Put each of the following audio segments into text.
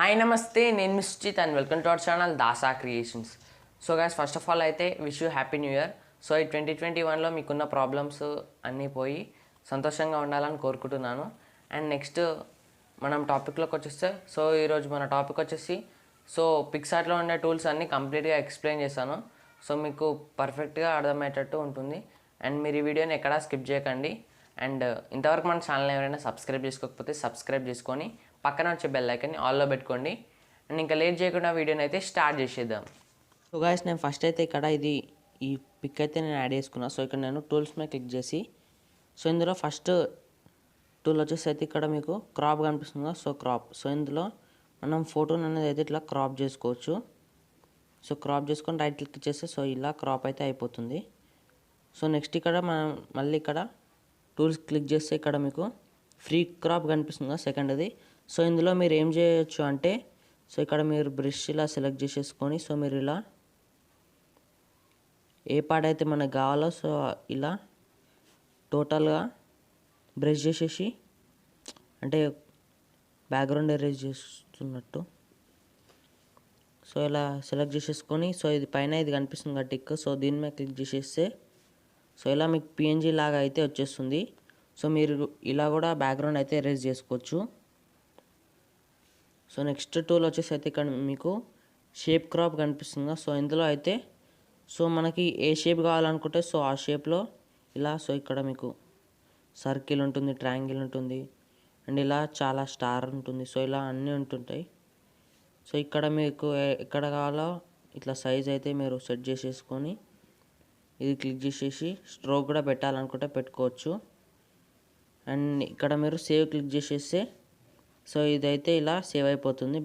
Hi namaste, నేను మిస్చిత్ and welcome to our channel Dasa Creations. So guys, first of all అయితే wish you happy New Year. So ఈ 2021లో మీకున్న ప్రాబ్లమ్స్ అన్నీ పోయి సంతోషంగా ఉండాలని కోరుకుంటున్నాను. అండ్ నెక్స్ట్ మనం టాపిక్లోకి వచ్చేస్తే, సో ఈరోజు మన టాపిక్ వచ్చేసి సో పిక్సార్ట్లో ఉండే టూల్స్ అన్నీ కంప్లీట్గా ఎక్స్ప్లెయిన్ చేశాను. సో మీకు పర్ఫెక్ట్గా అర్థమయ్యేటట్టు ఉంటుంది. అండ్ మీరు ఈ వీడియోని ఎక్కడా స్కిప్ చేయకండి. అండ్ ఇంతవరకు మన ఛానల్ ఎవరైనా సబ్స్క్రైబ్ చేసుకోకపోతే సబ్స్క్రైబ్ చేసుకొని పక్కన వచ్చే బెల్ ఐకాన్ని ఆల్లో పెట్టుకోండి. అండ్ ఇంకా లేట్ చేయకుండా వీడియోని అయితే స్టార్ట్ చేసేద్దాం. సో గాయస్, నేను ఫస్ట్ అయితే ఇక్కడ ఈ పిక్ అయితే నేను యాడ్ చేసుకున్నాను. సో ఇక్కడ నేను టూల్స్ మీద క్లిక్ చేసి, సో ఇందులో ఫస్ట్ టూల్ వచ్చేసి అయితే ఇక్కడ మీకు క్రాప్ కనిపిస్తుంది. సో క్రాప్, సో ఇందులో మనం ఫోటోని అనేది అయితే ఇట్లా క్రాప్ చేసుకోవచ్చు. సో క్రాప్ చేసుకొని రైట్ క్లిక్ చేస్తే సో ఇలా క్రాప్ అయితే అయిపోతుంది. సో నెక్స్ట్ ఇక్కడ మనం మళ్ళీ ఇక్కడ టూల్స్ క్లిక్ చేస్తే ఇక్కడ మీకు ఫ్రీ క్రాప్ కనిపిస్తుంది సెకండ్ది. సో ఇందులో మీరు ఏం చేయొచ్చు అంటే, సో ఇక్కడ మీరు బ్రష్ ఇలా సెలెక్ట్ చేసేసుకొని, సో మీరు ఇలా ఏ పార్ట్ అయితే మనకు కావాలో సో ఇలా టోటల్గా బ్రష్ చేసేసి, అంటే బ్యాక్గ్రౌండ్ ఎరేజ్ చేస్తున్నట్టు సో ఇలా సెలెక్ట్ చేసేసుకొని, సో ఇది పైన ఇది కనిపిస్తుంది కదా టిక్, సో దీని మీద క్లిక్ చేసేస్తే సో ఇలా మీకు పిఎన్జీ లాగా అయితే వచ్చేస్తుంది. సో మీరు ఇలా కూడా బ్యాక్గ్రౌండ్ అయితే ఎరేజ్ చేసుకోవచ్చు. సో నెక్స్ట్ టూల్ వచ్చేసి అయితే ఇక్కడ మీకు షేప్ క్రాప్ కనిపిస్తుంది. సో ఇందులో అయితే సో మనకి ఏ షేప్ కావాలనుకుంటే సో ఆ షేప్లో ఇలా, సో ఇక్కడ మీకు సర్కిల్ ఉంటుంది, ట్రయాంగిల్ ఉంటుంది, అండ్ ఇలా చాలా స్టార్ ఉంటుంది. సో ఇలా అన్నీ ఉంటుంటాయి. సో ఇక్కడ మీకు ఎక్కడ కావాలో ఇట్లా సైజ్ అయితే మీరు సెట్ చేసేసుకొని ఇది క్లిక్ చేసేసి స్ట్రోక్ కూడా పెట్టాలనుకుంటే పెట్టుకోవచ్చు. అండ్ ఇక్కడ మీరు సేవ్ క్లిక్ చేసేస్తే సో ఇదైతే ఇలా సేవ్ అయిపోతుంది.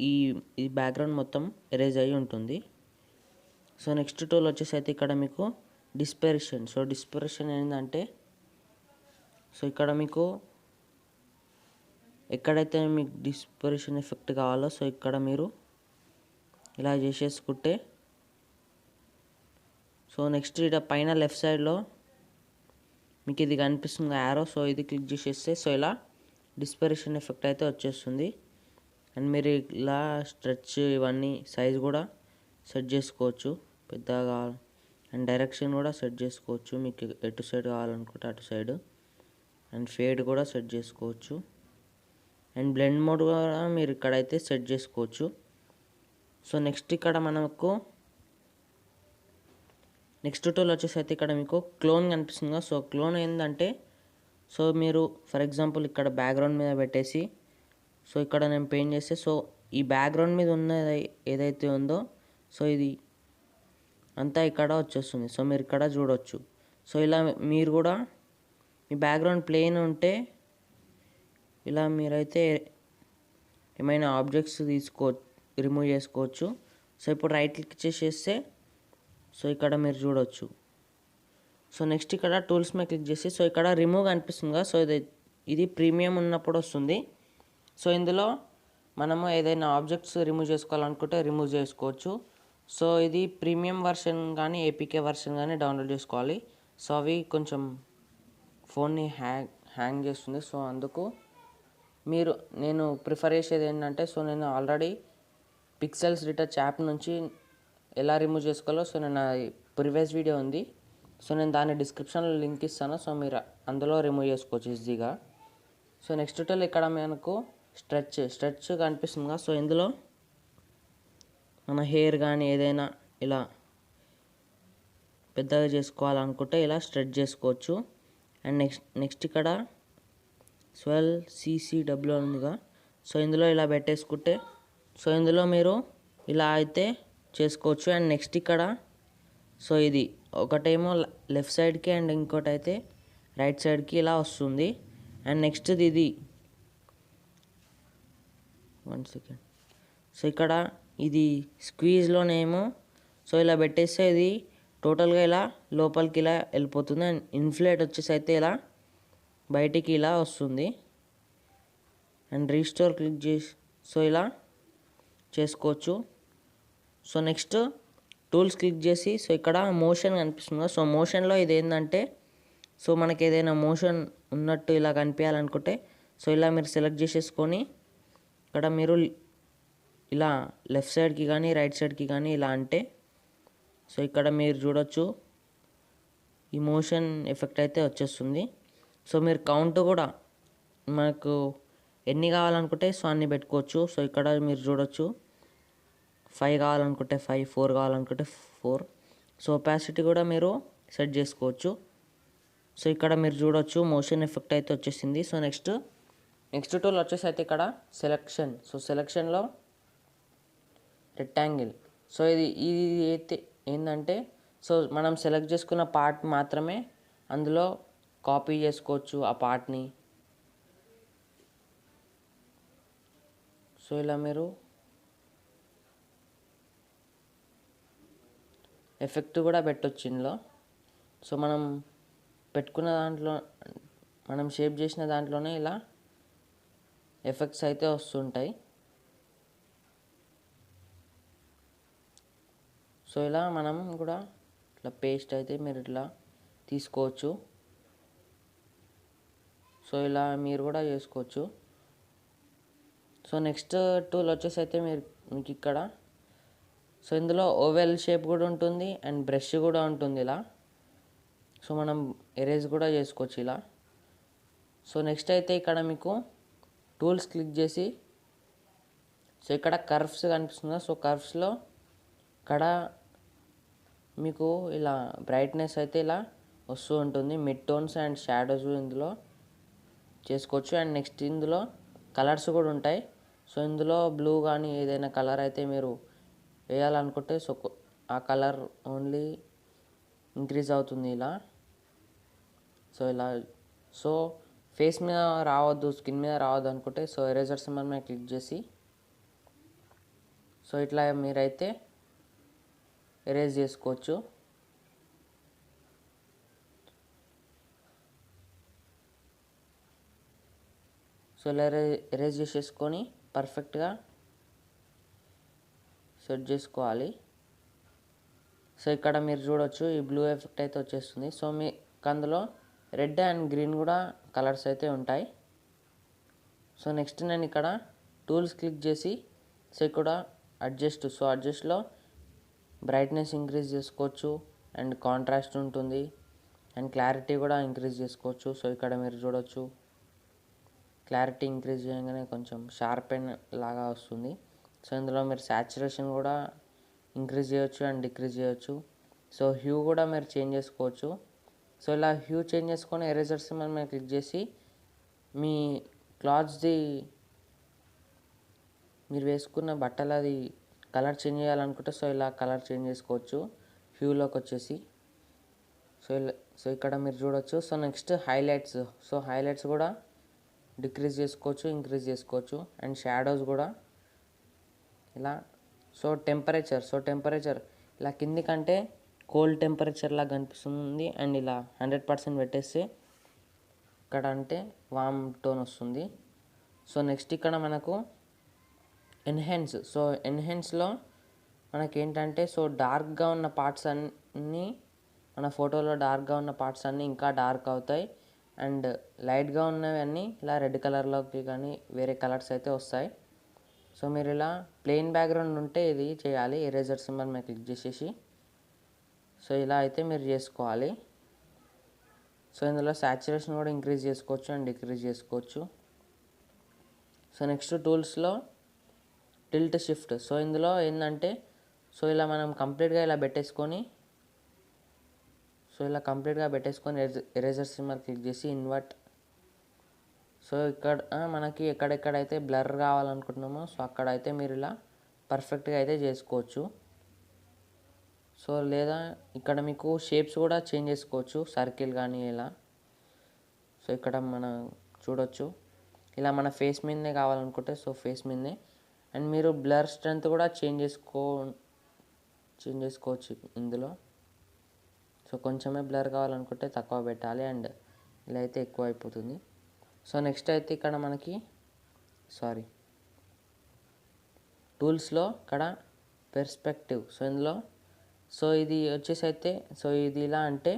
ఈ బ్యాక్గ్రౌండ్ మొత్తం ఎరేజ్ అయ్యి ఉంటుంది. సో నెక్స్ట్ టూల్ వచ్చేసి అయితే ఇక్కడ మీకు డిస్పెరిషన్. సో డిస్పెరిషన్ ఏంటంటే, సో ఇక్కడ మీకు ఎక్కడైతే మీకు డిస్పెరిషన్ ఎఫెక్ట్ కావాలో సో ఇక్కడ మీరు ఇలా చేసేసుకుంటే, సో నెక్స్ట్ ఇక్కడ పైన లెఫ్ట్ సైడ్లో మీకు ఇది కనిపిస్తుంది యారో, సో ఇది క్లిక్ చేసేస్తే సో ఇలా డిస్పెరిషన్ ఎఫెక్ట్ అయితే వచ్చేస్తుంది. అండ్ మీరు ఇలా స్ట్రెచ్ ఇవన్నీ సైజ్ కూడా సెట్ చేసుకోవచ్చు పెద్దగా, అండ్ డైరెక్షన్ కూడా సెట్ చేసుకోవచ్చు మీకు ఎటు సైడ్ కావాలనుకుంటే అటు సైడ్. అండ్ ఫేడ్ కూడా సెట్ చేసుకోవచ్చు. అండ్ బ్లెండ్ మోడ్ కూడా మీరు ఇక్కడైతే సెట్ చేసుకోవచ్చు. సో నెక్స్ట్ ఇక్కడ మనకు నెక్స్ట్ టూల్ వచ్చేసి అయితే ఇక్కడ మీకు క్లోన్ కనిపిస్తుంది. సో క్లోన్ ఏంటంటే, సో మీరు ఫర్ ఎగ్జాంపుల్ ఇక్కడ బ్యాక్గ్రౌండ్ మీద పెట్టేసి, సో ఇక్కడ నేను పెయింట్ చేస్తే సో ఈ బ్యాక్గ్రౌండ్ మీద ఉన్నది ఏదైతే ఉందో సో ఇది అంతా ఇక్కడ వచ్చేస్తుంది. సో మీరు ఇక్కడ చూడవచ్చు. సో ఇలా మీరు కూడా మీ బ్యాక్గ్రౌండ్ ప్లెయిన్ ఉంటే ఇలా మీరైతే ఏమైనా ఆబ్జెక్ట్స్ రిమూవ్ చేసుకోవచ్చు. సో ఇప్పుడు రైట్ క్లిక్ చేసేస్తే సో ఇక్కడ మీరు చూడవచ్చు. సో నెక్స్ట్ ఇక్కడ టూల్స్ మీద క్లిక్ చేసి సో ఇక్కడ రిమూవ్ కనిపిస్తుంది కదా, సో ఇది ప్రీమియం ఉన్నప్పుడు వస్తుంది. సో ఇందులో మనము ఏదైనా ఆబ్జెక్ట్స్ రిమూవ్ చేసుకోవాలనుకుంటే రిమూవ్ చేసుకోవచ్చు. సో ఇది ప్రీమియం వర్షన్ కానీ ఏపీకే వర్షన్ కానీ డౌన్లోడ్ చేసుకోవాలి. సో అవి కొంచెం ఫోన్ని హ్యాంగ్ చేస్తుంది. సో అందుకు నేను ప్రిఫర్ చేసేది ఏంటంటే, సో నేను ఆల్రెడీ పిక్సెల్స్ రీటచ్ యాప్ నుంచి ఎలా రిమూవ్ చేసుకోవాలో సో నేను ప్రీవియస్ వీడియో ఉంది. సో నేను దాని డిస్క్రిప్షన్లో లింక్ ఇస్తాను. సో మీరు అందులో రిమూవ్ చేసుకోవచ్చు ఈజీగా. సో నెక్స్ట్ టూల్ ఇక్కడ మనకు స్ట్రెచ్ కనిపిస్తుంది కదా, సో ఇందులో మన హెయిర్ కానీ ఏదైనా ఇలా పెద్దగా చేసుకోవాలనుకుంటే ఇలా స్ట్రెచ్ చేసుకోవచ్చు. అండ్ నెక్స్ట్ ఇక్కడ స్వెల్ CCW ఉందిగా, సో ఇందులో ఇలా పెట్టేసుకుంటే సో ఇందులో మీరు ఇలా అయితే చేసుకోవచ్చు. అండ్ నెక్స్ట్ ఇక్కడ సో ఇది ఒకటేమో లెఫ్ట్ సైడ్కి అండ్ ఇంకోటి అయితే రైట్ సైడ్కి ఇలా వస్తుంది. అండ్ నెక్స్ట్ ఇది 1 సెకండ్. సో ఇక్కడ ఇది స్క్వీజ్లోనేమో సో ఇలా పెట్టేస్తే ఇది టోటల్గా ఇలా లోపలికి ఇలా వెళ్ళిపోతుంది. అండ్ ఇన్ఫ్లేట్ వచ్చేసి అయితే ఇలా బయటికి ఇలా వస్తుంది. అండ్ రీస్టోర్ క్లిక్ చేసి సో ఇలా చేసుకోవచ్చు. సో నెక్స్ట్ టూల్స్ క్లిక్ చేసి సో ఇక్కడ మోషన్ కనిపిస్తుంది. సో మోషన్లో ఇది ఏంటంటే, సో మనకి ఏదైనా మోషన్ ఉన్నట్టు ఇలా కనిపించాలనుకుంటే సో ఇలా మీరు సెలెక్ట్ చేసేసుకొని ఇక్కడ మీరు ఇలా లెఫ్ట్ సైడ్కి కానీ రైట్ సైడ్కి కానీ ఇలా అంటే సో ఇక్కడ మీరు చూడొచ్చు ఈ మోషన్ ఎఫెక్ట్ అయితే వచ్చేస్తుంది. సో మీరు కౌంట్ కూడా మనకు ఎన్ని కావాలనుకుంటే సో అన్ని పెట్టుకోవచ్చు. సో ఇక్కడ మీరు చూడొచ్చు 5 కావాలనుకుంటే 5, 4 కావాలనుకుంటే 4. సో ఒపాసిటీ కూడా మీరు సెట్ చేసుకోవచ్చు. సో ఇక్కడ మీరు చూడొచ్చు మోషన్ ఎఫెక్ట్ అయితే వచ్చేసింది. సో నెక్స్ట్ టూల్ వచ్చేసి అయితే ఇక్కడ సెలెక్షన్. సో సెలెక్షన్లో రెక్టాంగిల్. సో ఇది అయితే ఏంటంటే సో మనం సెలెక్ట్ చేసుకున్న పార్ట్ మాత్రమే అందులో కాపీ చేసుకోవచ్చు ఆ పార్ట్ని. సో ఇలా మీరు ఎఫెక్ట్ కూడా పెట్టొచ్చు ఇందులో. సో మనం పెట్టుకున్న దాంట్లో మనం షేప్ చేసిన దాంట్లోనే ఇలా ఎఫెక్ట్స్ అయితే వస్తుంటాయి. సో ఇలా మనం కూడా ఇట్లా పేస్ట్ అయితే మీరు ఇట్లా తీసుకోవచ్చు. సో ఇలా మీరు కూడా చేసుకోవచ్చు. సో నెక్స్ట్ టూల్ వచ్చేసి అయితే మీకు ఇక్కడ సో ఇందులో ఓవెల్ షేప్ కూడా ఉంటుంది అండ్ బ్రష్ కూడా ఉంటుంది ఇలా. సో మనం ఎరేజ్ కూడా చేసుకోవచ్చు ఇలా. సో నెక్స్ట్ అయితే ఇక్కడ మీకు టూల్స్ క్లిక్ చేసి సో ఇక్కడ కర్వ్స్ కనిపిస్తుంది. సో కర్వ్స్లో ఇక్కడ మీకు ఇలా బ్రైట్నెస్ అయితే ఇలా వస్తూ ఉంటుంది. మిడ్ టోన్స్ అండ్ షాడోస్ ఇందులో చేసుకోవచ్చు. అండ్ నెక్స్ట్ ఇందులో కలర్స్ కూడా ఉంటాయి. సో ఇందులో బ్లూ కానీ ఏదైనా కలర్ అయితే మీరు వేయాలనుకుంటే సో ఆ కలర్ ఓన్లీ ఇంక్రీజ్ అవుతుంది ఇలా. సో ఇలా సో ఫేస్ మీద రావద్దు, స్కిన్ మీద రావద్దు అనుకుంటే సో ఎరేజర్ సింబల్ మీద క్లిక్ చేసి సో ఇట్లా మీరైతే ఎరేజ్ చేసుకోవచ్చు. సో ఇలా ఎరేజ్ చేసేసుకొని పర్ఫెక్ట్గా సెట్ చేసుకోవాలి. సో ఇక్కడ మీరు చూడొచ్చు ఈ బ్లూ ఎఫెక్ట్ అయితే వచ్చేస్తుంది. సో మీకు అందులో రెడ్ అండ్ గ్రీన్ కూడా కలర్స్ అయితే ఉంటాయి. సో నెక్స్ట్ నేను ఇక్కడ టూల్స్ క్లిక్ చేసి సో ఇక్కడ అడ్జస్ట్. సో అడ్జస్ట్లో బ్రైట్నెస్ ఇంక్రీజ్ చేసుకోవచ్చు అండ్ కాంట్రాస్ట్ ఉంటుంది అండ్ క్లారిటీ కూడా ఇంక్రీజ్ చేసుకోవచ్చు. సో ఇక్కడ మీరు చూడొచ్చు క్లారిటీ ఇంక్రీజ్ చేయగానే కొంచెం షార్ప్ అండ్ లాగా వస్తుంది. సో ఇందులో మీరు సాచురేషన్ కూడా ఇంక్రీజ్ చేయొచ్చు అండ్ డిక్రీజ్ చేయొచ్చు. సో హ్యూ కూడా మీరు చేంజ్ చేసుకోవచ్చు. సో ఇలా హ్యూ చేంజ్ చేసుకొని ఎరేజర్ సింబల్ మీద క్లిక్ చేసి మీ క్లాత్స్ది మీరు వేసుకున్న బట్టలది కలర్ చేంజ్ చేయాలనుకుంటే సో ఇలా కలర్ చేంజ్ చేసుకోవచ్చు హ్యూలోకి వచ్చేసి. సో ఇక్కడ మీరు చూడొచ్చు. So next highlights. So highlights కూడా డిక్రీజ్ చేసుకోవచ్చు, ఇంక్రీజ్ చేసుకోవచ్చు అండ్ షాడోస్ కూడా ఇలా. సో టెంపరేచర్ ఇలా కింది కంటే కోల్డ్ టెంపరేచర్ లాగా కనిపిస్తుంది అండ్ ఇలా 100% పెట్టేస్తే ఇక్కడ అంటే వామ్ టోన్ వస్తుంది. సో నెక్స్ట్ ఇక్కడ మనకు ఎన్హాన్స్. సో ఎన్హాన్స్లో మనకేంటంటే సో డార్క్గా ఉన్న పార్ట్స్ అన్నీ మన ఫోటోలో డార్క్గా ఉన్న పార్ట్స్ అన్నీ ఇంకా డార్క్ అవుతాయి అండ్ లైట్గా ఉన్నవి అన్నీ ఇలా రెడ్ కలర్లోకి కానీ వేరే కలర్స్ అయితే వస్తాయి. సో మీరు ఇలా ప్లెయిన్ బ్యాక్గ్రౌండ్ ఉంటే ఇది చేయాలి. ఎరేజర్ సింబల్ మీద క్లిక్ చేసేసి సో ఇలా అయితే మీరు చేసుకోవాలి. సో ఇందులో సాచురేషన్ కూడా ఇంక్రీజ్ చేసుకోవచ్చు అండ్ డిక్రీజ్ చేసుకోవచ్చు. సో నెక్స్ట్ టూల్స్లో టిల్ట్ షిఫ్ట్. సో ఇందులో ఏంటంటే సో ఇలా మనం కంప్లీట్గా ఇలా పెట్టేసుకొని ఎరేజర్ సింబల్ క్లిక్ చేసి ఇన్వర్ట్. సో ఇక్కడ మనకి ఎక్కడెక్కడైతే బ్లర్ కావాలనుకుంటున్నామో సో అక్కడైతే మీరు ఇలా పర్ఫెక్ట్గా అయితే చేసుకోవచ్చు. సో లేదా ఇక్కడ మీకు షేప్స్ కూడా చేంజ్ చేసుకోవచ్చు, సర్కిల్ కానీ ఇలా. సో ఇక్కడ మనం చూడొచ్చు ఇలా మన ఫేస్ మీదనే కావాలనుకుంటే సో ఫేస్ మీదనే. అండ్ మీరు బ్లర్ స్ట్రెంత్ కూడా చేంజ్ చేసుకోవచ్చు ఇందులో. సో కొంచెమే బ్లర్ కావాలనుకుంటే తక్కువ పెట్టాలి అండ్ ఇలా అయితే ఎక్కువ అయిపోతుంది. సో నెక్స్ట్ అయితే ఇక్కడ మనకి టూల్స్లో ఇక్కడ పెర్స్పెక్టివ్. సో ఇందులో సో ఇది వచ్చేసి అయితే సో ఇది ఇలా అంటే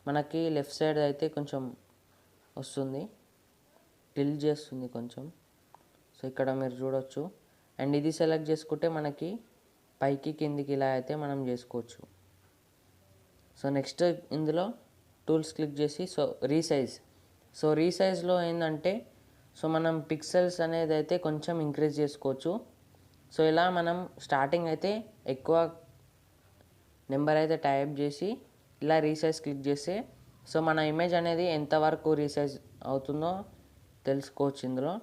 మనకి లెఫ్ట్ సైడ్ అయితే కొంచెం వస్తుంది, టిల్ట్ చేస్తుంది కొంచెం. సో ఇక్కడ మీరు చూడొచ్చు అండ్ ఇది సెలెక్ట్ చేసుకుంటే మనకి పైకి కిందికి ఇలా అయితే మనం చేసుకోవచ్చు. సో నెక్స్ట్ ఇందులో టూల్స్ క్లిక్ చేసి సో రీసైజ్లో ఏంటంటే సో మనం పిక్సెల్స్ అనేది అయితే కొంచెం ఇంక్రీజ్ చేసుకోవచ్చు. సో ఇలా మనం స్టార్టింగ్ అయితే ఎక్కువ నెంబర్ అయితే టైప్ చేసి ఇలా రీసైజ్ క్లిక్ చేస్తే సో మన ఇమేజ్ అనేది ఎంతవరకు రీసైజ్ అవుతుందో తెలుసుకోవచ్చు ఇందులో.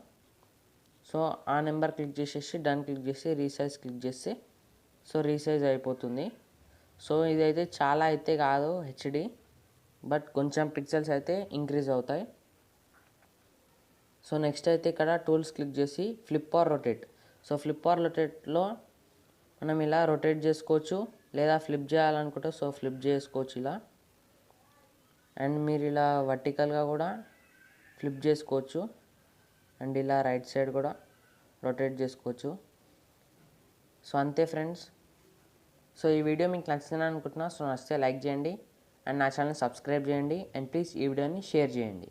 సో ఆ నెంబర్ క్లిక్ చేసేసి డన్ క్లిక్ చేసి రీసైజ్ క్లిక్ చేస్తే సో రీసైజ్ అయిపోతుంది. సో ఇదైతే చాలా అయితే కాదు హెచ్డి, బట్ కొంచెం పిక్సెల్స్ అయితే ఇంక్రీజ్ అవుతాయి. సో నెక్స్ట్ అయితే ఇక్కడ టూల్స్ క్లిక్ చేసి flip or rotate. So flip or రొటేట్లో మనం ఇలా రొటేట్ చేసుకోవచ్చు, లేదా ఫ్లిప్ చేయాలనుకుంటే సో ఫ్లిప్ చేసుకోవచ్చు ఇలా. అండ్ మీరు ఇలా వర్టికల్గా కూడా ఫ్లిప్ చేసుకోవచ్చు, అండ్ ఇలా రైట్ సైడ్ కూడా రొటేట్ చేసుకోవచ్చు. సో అంతే ఫ్రెండ్స్. సో ఈ వీడియో మీకు నచ్చిందని అనుకుంటున్నా. సో నచ్చితే లైక్ చేయండి అండ్ నా ఛానల్ సబ్స్క్రైబ్ చేయండి అండ్ ప్లీజ్ ఈ వీడియోని షేర్ చేయండి.